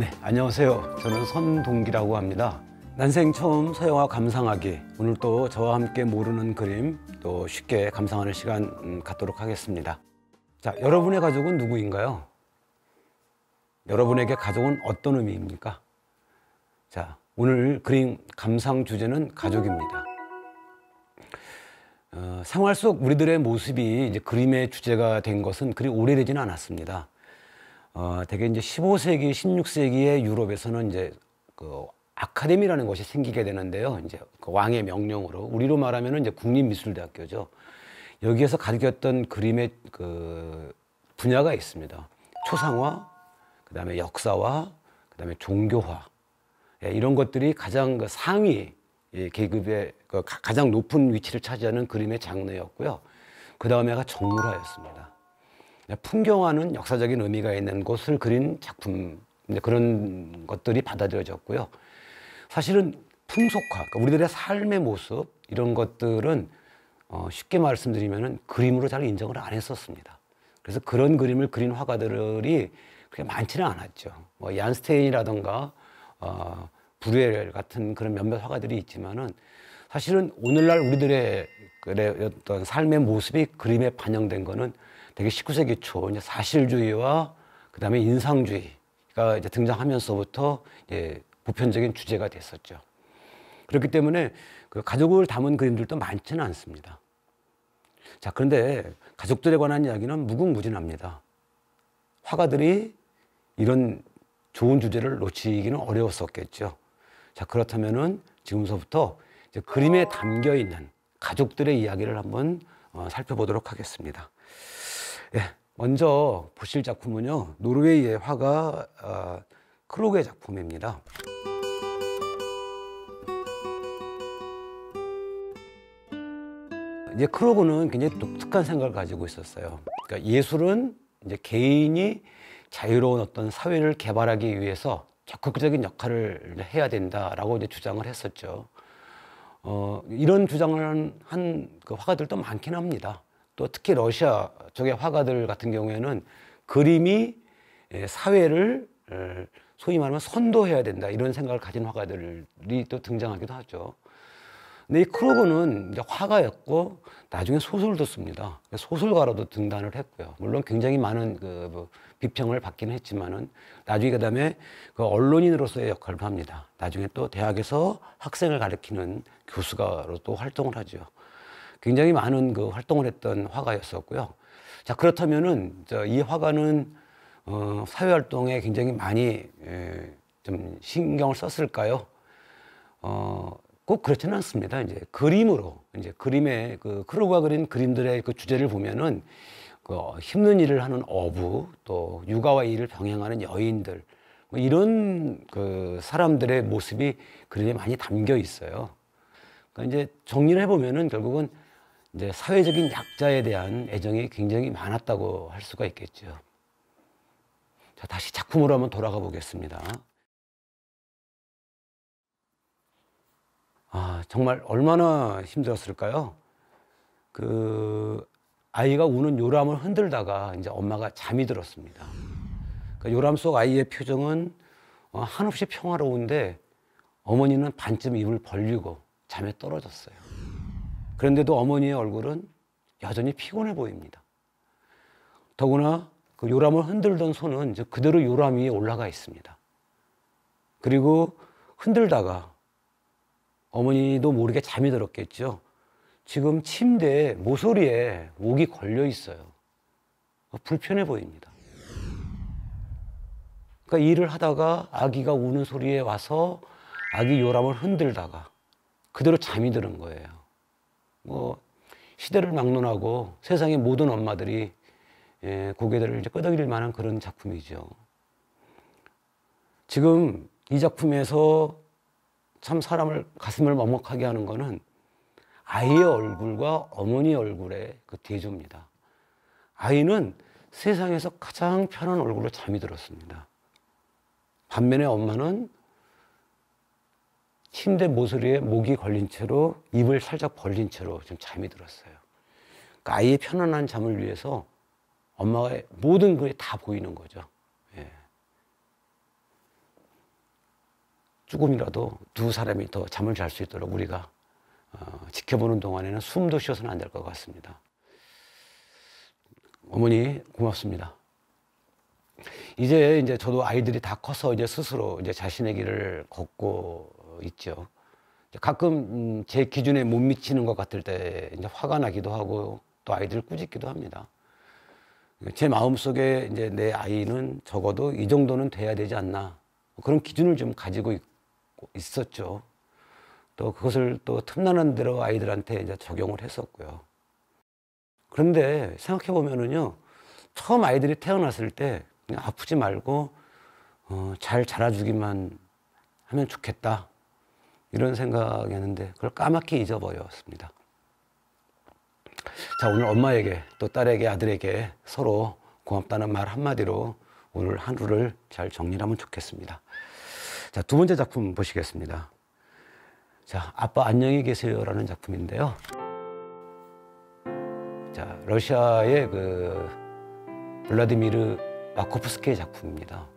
네, 안녕하세요. 저는 선동기라고 합니다. 난생 처음 서영화 감상하기. 오늘 또 저와 함께 모르는 그림 또 쉽게 감상하는 시간 갖도록 하겠습니다. 자, 여러분의 가족은 누구인가요? 여러분에게 가족은 어떤 의미입니까? 자, 오늘 그림 감상 주제는 가족입니다. 생활 속 우리들의 모습이 이제 그림의 주제가 된 것은 그리 오래되지는 않았습니다. 대개 이제 15세기, 16세기의 유럽에서는 이제 그 아카데미라는 것이 생기게 되는데요. 이제 그 왕의 명령으로 우리로 말하면은 이제 국립미술대학교죠. 여기에서 가르쳤던 그림의 그 분야가 있습니다. 초상화, 그다음에 역사화, 그다음에 종교화. 예, 이런 것들이 가장 그 상위 계급의 그 가장 높은 위치를 차지하는 그림의 장르였고요. 그 다음에가 정물화였습니다. 풍경화는 역사적인 의미가 있는 것을 그린 작품, 그런 것들이 받아들여졌고요. 사실은 풍속화, 그러니까 우리들의 삶의 모습 이런 것들은 쉽게 말씀드리면 그림으로 잘 인정을 안 했었습니다. 그래서 그런 그림을 그린 화가들이 그렇게 많지는 않았죠. 뭐 얀스테인이라든가 브루엘 같은 그런 몇몇 화가들이 있지만은 사실은 오늘날 우리들의 어떤 삶의 모습이 그림에 반영된 거는 되게 19세기 초 이제 사실주의와 그다음에 인상주의가 이제 등장하면서부터 이제 보편적인 주제가 됐었죠. 그렇기 때문에 그 가족을 담은 그림들도 많지는 않습니다. 자, 그런데 가족들에 관한 이야기는 무궁무진합니다. 화가들이 이런 좋은 주제를 놓치기는 어려웠었겠죠. 자, 그렇다면은 지금서부터 이제 그림에 담겨 있는 가족들의 이야기를 한번 살펴보도록 하겠습니다. 예, 먼저 보실 작품은요, 노르웨이의 화가 크로그의 작품입니다. 이제 크로그는 굉장히 독특한 생각을 가지고 있었어요. 그러니까 예술은 이제 개인이 자유로운 어떤 사회를 개발하기 위해서 적극적인 역할을 해야 된다라고 이제 주장을 했었죠. 이런 주장을 한 그 화가들도 많긴 합니다. 또 특히 러시아 쪽의 화가들 같은 경우에는 그림이 사회를 소위 말하면 선도해야 된다 이런 생각을 가진 화가들이 또 등장하기도 하죠. 근데 이 크로그는 이제 화가였고 나중에 소설도 씁니다. 소설가로도 등단을 했고요. 물론 굉장히 많은 그 비평을 받기는 했지만은 나중에 그다음에 그 언론인으로서의 역할을 합니다. 나중에 또 대학에서 학생을 가르치는 교수가로 또 활동을 하죠. 굉장히 많은 그 활동을 했던 화가였었고요. 자, 그렇다면은 이 화가는 사회 활동에 굉장히 많이 좀 신경을 썼을까요? 꼭 그렇지는 않습니다. 이제 그림으로 이제 그림의 그 크로그가 그린 그림들의 그 주제를 보면은 그 힘든 일을 하는 어부, 또 육아와 일을 병행하는 여인들, 뭐 이런 그 사람들의 모습이 그림에 많이 담겨 있어요. 그러니까 이제 정리를 해보면은 결국은 이제 사회적인 약자에 대한 애정이 굉장히 많았다고 할 수가 있겠죠. 자, 다시 작품으로 한번 돌아가 보겠습니다. 정말 얼마나 힘들었을까요? 그 아이가 우는 요람을 흔들다가 이제 엄마가 잠이 들었습니다. 그 요람 속 아이의 표정은 한없이 평화로운데 어머니는 반쯤 입을 벌리고 잠에 떨어졌어요. 그런데도 어머니의 얼굴은 여전히 피곤해 보입니다. 더구나 그 요람을 흔들던 손은 이제 그대로 요람 위에 올라가 있습니다. 그리고 흔들다가 어머니도 모르게 잠이 들었겠죠. 지금 침대에 모서리에 목이 걸려 있어요. 불편해 보입니다. 그러니까 일을 하다가 아기가 우는 소리에 와서 아기 요람을 흔들다가 그대로 잠이 드는 거예요. 뭐 시대를 막론하고 세상의 모든 엄마들이 고개들을 이제 끄덕일 만한 그런 작품이죠. 지금 이 작품에서 참 사람을 가슴을 먹먹하게 하는 거는 아이의 얼굴과 어머니의 얼굴의 그 대조입니다. 아이는 세상에서 가장 편한 얼굴로 잠이 들었습니다. 반면에 엄마는 침대 모서리에 목이 걸린 채로 입을 살짝 벌린 채로 좀 잠이 들었어요. 그러니까 아이의 편안한 잠을 위해서 엄마의 모든 것이 다 보이는 거죠. 예. 조금이라도 두 사람이 더 잠을 잘 수 있도록 우리가 지켜보는 동안에는 숨도 쉬어서는 안 될 것 같습니다. 어머니 고맙습니다. 이제 저도 아이들이 다 커서 이제 스스로 이제 자신의 길을 걷고 있죠. 가끔 제 기준에 못 미치는 것 같을 때 이제 화가 나기도 하고 또 아이들을 꾸짖기도 합니다. 제 마음속에 이제 내 아이는 적어도 이 정도는 돼야 되지 않나, 그런 기준을 좀 가지고 있었죠. 또 그것을 또 틈나는 대로 아이들한테 이제 적용을 했었고요. 그런데 생각해 보면은요, 처음 아이들이 태어났을 때 그냥 아프지 말고 잘 자라주기만 하면 좋겠다, 이런 생각이었는데 그걸 까맣게 잊어버렸습니다. 자, 오늘 엄마에게 또 딸에게 아들에게 서로 고맙다는 말 한마디로 오늘 하루를 잘 정리하면 좋겠습니다. 자, 두 번째 작품 보시겠습니다. 자, 아빠 안녕히 계세요라는 작품인데요. 자, 러시아의 그 블라디미르 마코프스키의 작품입니다.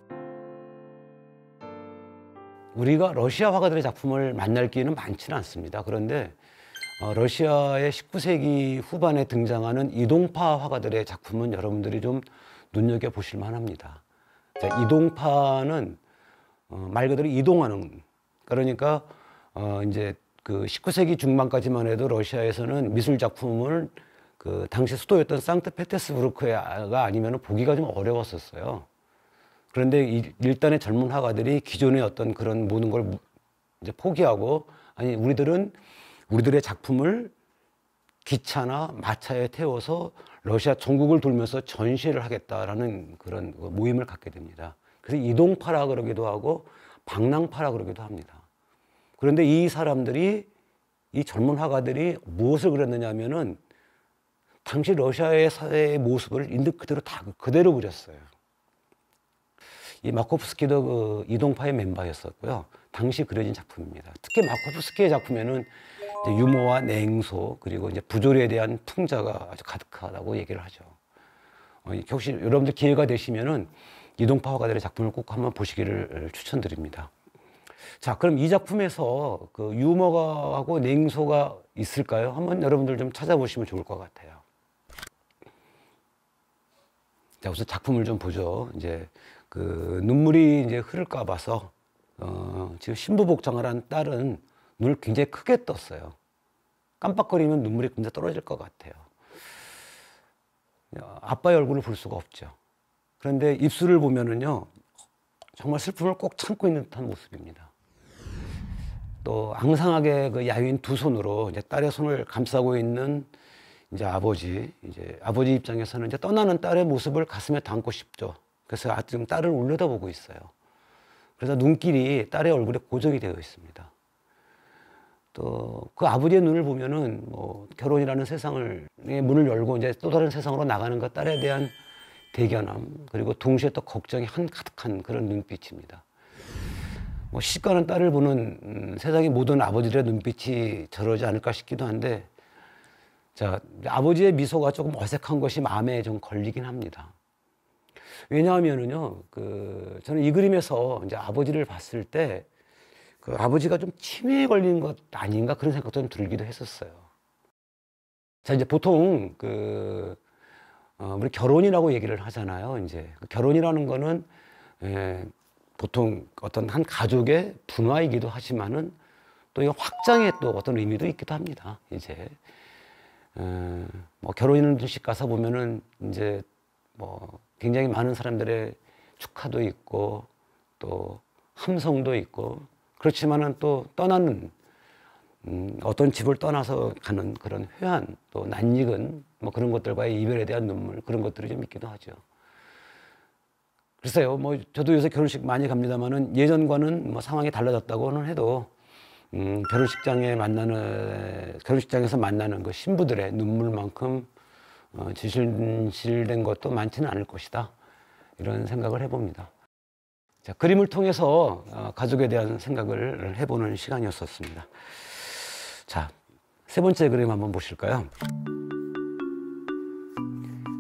우리가 러시아 화가들의 작품을 만날 기회는 많지는 않습니다. 그런데 러시아의 19세기 후반에 등장하는 이동파 화가들의 작품은 여러분들이 좀 눈여겨보실 만합니다. 자, 이동파는 말 그대로 이동하는, 그러니까 이제 그 19세기 중반까지만 해도 러시아에서는 미술 작품을 그 당시 수도였던 상트페테르부르크가 아니면 보기가 좀 어려웠었어요. 그런데 일단의 젊은 화가들이 기존의 어떤 그런 모든 걸 이제 포기하고, 아니 우리들의 작품을 기차나 마차에 태워서 러시아 전국을 돌면서 전시를 하겠다라는 그런 모임을 갖게 됩니다. 그래서 이동파라 그러기도 하고 방랑파라 그러기도 합니다. 그런데 이 사람들이, 이 젊은 화가들이 무엇을 그렸느냐 하면은 당시 러시아의 사회의 모습을 있는 그대로 다 그대로 그렸어요. 이 마코프스키도 그 이동파의 멤버였었고요. 당시 그려진 작품입니다. 특히 마코프스키의 작품에는 이제 유머와 냉소, 그리고 이제 부조리에 대한 풍자가 아주 가득하다고 얘기를 하죠. 혹시 여러분들 기회가 되시면은 이동파 화가들의 작품을 꼭 한번 보시기를 추천드립니다. 자, 그럼 이 작품에서 그 유머가 하고 냉소가 있을까요? 한번 여러분들 좀 찾아보시면 좋을 것 같아요. 자, 우선 작품을 좀 보죠. 이제 그 눈물이 이제 흐를까 봐서 지금 신부복장을 한 딸은 눈을 굉장히 크게 떴어요. 깜빡거리면 눈물이 굉장히 떨어질 것 같아요. 아빠의 얼굴을 볼 수가 없죠. 그런데 입술을 보면은요, 정말 슬픔을 꼭 참고 있는 듯한 모습입니다. 또 앙상하게 그 야윈 두 손으로 이제 딸의 손을 감싸고 있는 이제 아버지 입장에서는 이제 떠나는 딸의 모습을 가슴에 담고 싶죠. 그래서 지금 딸을 올려다보고 있어요. 그래서 눈길이 딸의 얼굴에 고정이 되어 있습니다. 또 그 아버지의 눈을 보면은 뭐 결혼이라는 세상을 문을 열고 이제 또 다른 세상으로 나가는 것, 딸에 대한 대견함, 그리고 동시에 또 걱정이 가득한 그런 눈빛입니다. 뭐 시집가는 딸을 보는 세상의 모든 아버지들의 눈빛이 저러지 않을까 싶기도 한데, 자, 아버지의 미소가 조금 어색한 것이 마음에 좀 걸리긴 합니다. 왜냐하면은요, 저는 이 그림에서 이제 아버지를 봤을 때 그 아버지가 좀 치매에 걸린 것 아닌가, 그런 생각도 좀 들기도 했었어요. 자, 이제 보통 우리 결혼이라고 얘기를 하잖아요. 이제 결혼이라는 거는 보통 어떤 한 가족의 분화이기도 하지만은 또 이 확장의 또 어떤 의미도 있기도 합니다. 이제 뭐 결혼이라는 뜻이 가서 보면은 이제 뭐 굉장히 많은 사람들의 축하도 있고 또 함성도 있고, 그렇지만은 또 떠나는 어떤 집을 떠나서 가는 그런 회한, 또 낯익은 뭐 그런 것들과의 이별에 대한 눈물, 그런 것들이 좀 있기도 하죠. 글쎄요, 뭐 저도 요새 결혼식 많이 갑니다만은 예전과는 뭐 상황이 달라졌다고는 해도 결혼식장에서 만나는 그 신부들의 눈물만큼 진실된 것도 많지는 않을 것이다, 이런 생각을 해봅니다. 자, 그림을 통해서 가족에 대한 생각을 해보는 시간이었었습니다. 자, 세 번째 그림 한번 보실까요?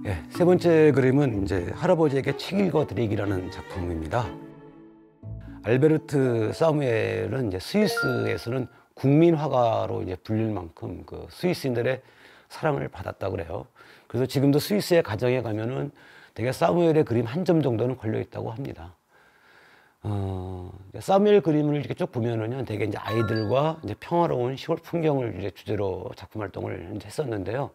예, 세 번째 그림은 이제 할아버지에게 책 읽어드리기라는 작품입니다. 알베르트 사무엘은 이제 스위스에서는 국민 화가로 이제 불릴 만큼 그 스위스인들의 사랑을 받았다 그래요. 그래서 지금도 스위스의 가정에 가면은 되게 사무엘의 그림 한 점 정도는 걸려 있다고 합니다. 사무엘 그림을 이렇게 쭉 보면은요, 되게 이제 아이들과 이제 평화로운 시골 풍경을 이제 주제로 작품 활동을 이제 했었는데요.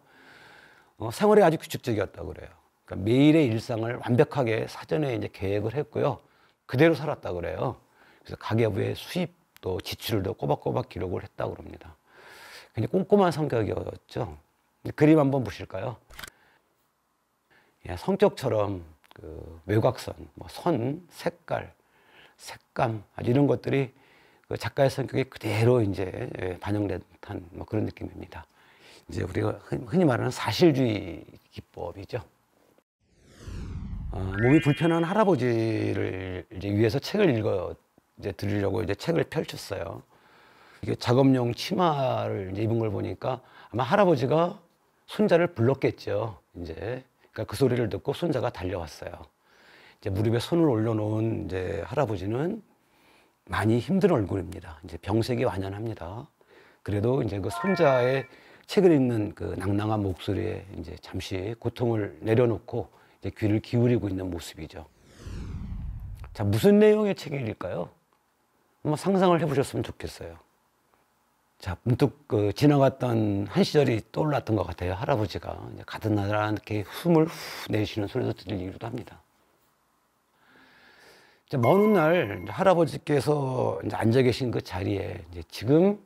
생활이 아주 규칙적이었다고 그래요. 그러니까 매일의 일상을 완벽하게 사전에 이제 계획을 했고요. 그대로 살았다 그래요. 그래서 가계부의 수입도 지출도 꼬박꼬박 기록을 했다고 그럽니다. 굉장히 꼼꼼한 성격이었죠. 그림 한번 보실까요? 예, 성격처럼 그 외곽선, 뭐 선, 색깔, 색감, 아주 이런 것들이 그 작가의 성격에 그대로 이제 반영된 듯한 뭐 그런 느낌입니다. 이제 우리가 흔히 말하는 사실주의 기법이죠. 몸이 불편한 할아버지를 이제 위해서 책을 읽어 이제 드리려고 이제 책을 펼쳤어요. 이게 작업용 치마를 이제 입은 걸 보니까 아마 할아버지가 손자를 불렀겠죠. 이제 그러니까 그 소리를 듣고 손자가 달려왔어요. 이제 무릎에 손을 올려놓은 이제 할아버지는 많이 힘든 얼굴입니다. 이제 병색이 완연합니다. 그래도 이제 그 손자의 책을 읽는 그 낭낭한 목소리에 이제 잠시 고통을 내려놓고 이제 귀를 기울이고 있는 모습이죠. 자, 무슨 내용의 책일까요? 한번 상상을 해보셨으면 좋겠어요. 자, 문득 그 지나갔던 한 시절이 떠올랐던 것 같아요. 할아버지가 이제 가든나라하게 숨을 후 내쉬는 소리도 들리기도 합니다. 이제 먼 훗날 할아버지께서 이제 앉아 계신 그 자리에 이제 지금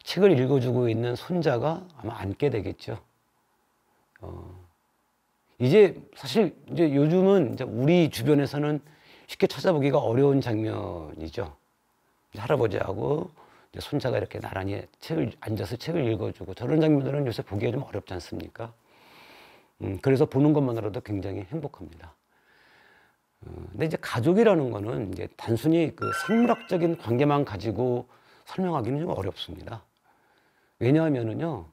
책을 읽어주고 있는 손자가 아마 앉게 되겠죠. 이제 사실 이제 요즘은 이제 우리 주변에서는 쉽게 찾아보기가 어려운 장면이죠. 할아버지하고 이제 손자가 이렇게 나란히 앉아서 책을 읽어주고 저런 장면들은 요새 보기가 좀 어렵지 않습니까? 그래서 보는 것만으로도 굉장히 행복합니다. 근데 이제 가족이라는 거는 이제 단순히 그 생물학적인 관계만 가지고 설명하기는 좀 어렵습니다. 왜냐하면은요,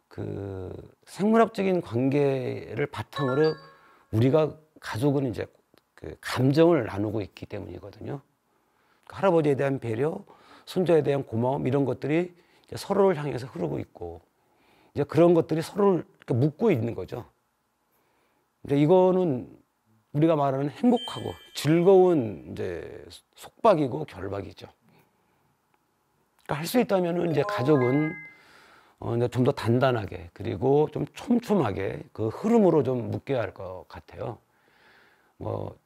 그 생물학적인 관계를 바탕으로 우리가 가족은 이제 그 감정을 나누고 있기 때문이거든요. 할아버지에 대한 배려, 손자에 대한 고마움 이런 것들이 이제 서로를 향해서 흐르고 있고 이제 그런 것들이 서로를 이렇게 묶고 있는 거죠. 이제 이거는 우리가 말하는 행복하고 즐거운 이제 속박이고 결박이죠. 그러니까 할 수 있다면은 이제 가족은 이제 좀 더 단단하게 그리고 좀 촘촘하게 그 흐름으로 좀 묶여야 할 것 같아요. 뭐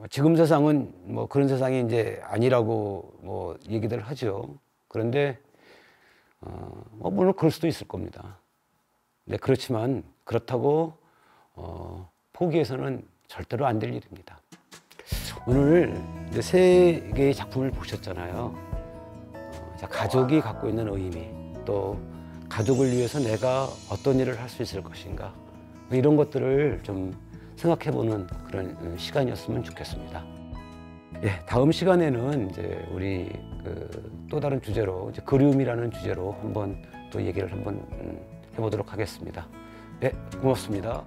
지금 세상은 뭐 그런 세상이 이제 아니라고 뭐 얘기들 하죠. 그런데 뭐 물론 그럴 수도 있을 겁니다. 네, 그렇지만 그렇다고 포기해서는 절대로 안 될 일입니다. 오늘 이제 세 개의 작품을 보셨잖아요. 가족이 갖고 있는 의미, 또 가족을 위해서 내가 어떤 일을 할 수 있을 것인가, 이런 것들을 좀 생각해보는 그런 시간이었으면 좋겠습니다. 예, 다음 시간에는 이제 우리 또 다른 주제로 이제 그리움이라는 주제로 한번 또 얘기를 한번 해보도록 하겠습니다. 예, 고맙습니다.